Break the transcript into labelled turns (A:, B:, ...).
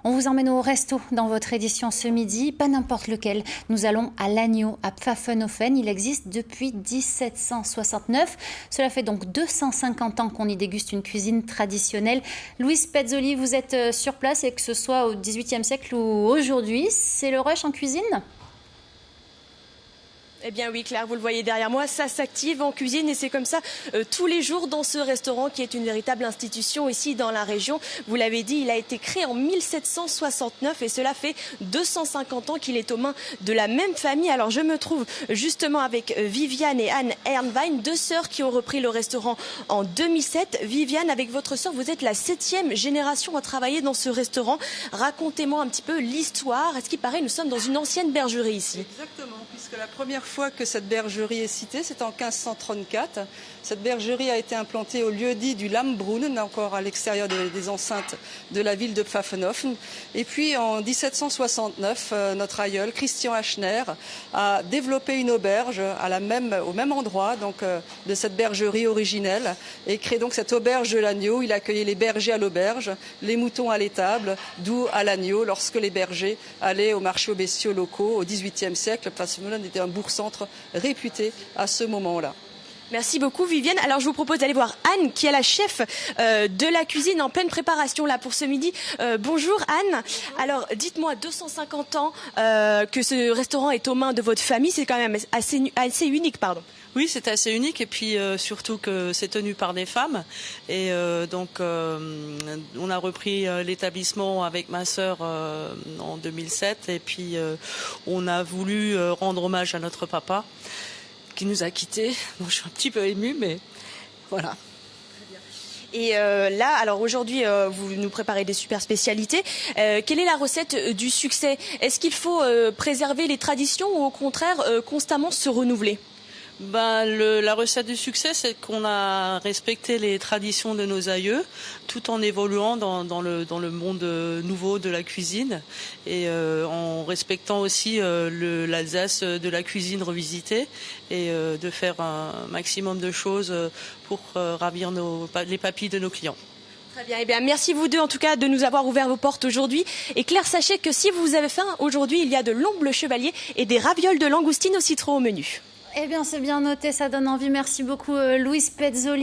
A: On vous emmène au resto dans votre édition ce midi, pas n'importe lequel. Nous allons à l'Agneau, à Pfaffenhofen. Il existe depuis 1769. Cela fait donc 250 ans qu'on y déguste une cuisine traditionnelle. Louise Pezzoli, vous êtes sur place et que ce soit au XVIIIe siècle ou aujourd'hui, c'est le rush en cuisine ?
B: Eh bien oui Claire, vous le voyez derrière moi, ça s'active en cuisine et c'est comme ça tous les jours dans ce restaurant qui est une véritable institution ici dans la région. Vous l'avez dit, il a été créé en 1769 et cela fait 250 ans qu'il est aux mains de la même famille. Alors je me trouve justement avec Viviane et Anne Ernwein, deux sœurs qui ont repris le restaurant en 2007. Viviane, avec votre sœur, vous êtes la 7e génération à travailler dans ce restaurant. Racontez-moi un petit peu l'histoire. À ce qui paraît, nous sommes dans une ancienne bergerie ici.
C: Exactement, puisque la première fois que cette bergerie est citée, c'est en 1534. Cette bergerie a été implantée au lieu-dit du Lammbrunnen, encore à l'extérieur des enceintes de la ville de Pfaffenhofen. Et puis en 1769, notre aïeul, Christian Hachner, a développé une auberge au même endroit de cette bergerie originelle et crée donc cette auberge de l'Agneau. Il accueillait les bergers à l'auberge, les moutons à l'étable, d'où à l'Agneau lorsque les bergers allaient au marché aux bestiaux locaux au XVIIIe siècle. Pfaffenhofen était un bourg-centre réputé à ce moment-là.
B: Merci beaucoup Viviane. Alors je vous propose d'aller voir Anne qui est la chef de la cuisine en pleine préparation là pour ce midi. Bonjour Anne. Alors dites-moi, 250 ans que ce restaurant est aux mains de votre famille, c'est quand même assez unique, pardon.
D: Oui, c'est assez unique et puis surtout que c'est tenu par des femmes et on a repris l'établissement avec ma sœur en 2007 et puis on a voulu rendre hommage à notre papa qui nous a quittés. Bon, je suis un petit peu émue, mais voilà.
B: Et là, alors aujourd'hui, vous nous préparez des super spécialités. Quelle est la recette du succès? Est-ce qu'il faut préserver les traditions ou au contraire constamment se renouveler?
D: La recette du succès, c'est qu'on a respecté les traditions de nos aïeux, tout en évoluant dans le monde nouveau de la cuisine et en respectant aussi l'Alsace de la cuisine revisitée et de faire un maximum de choses pour ravir les papilles de nos clients.
B: Très bien, eh bien merci vous deux en tout cas de nous avoir ouvert vos portes aujourd'hui. Et Claire, sachez que si vous avez faim, aujourd'hui il y a de l'omble chevalier et des ravioles de langoustine au citron au menu.
A: Eh bien, c'est bien noté, ça donne envie. Merci beaucoup, Louise Pezzoli.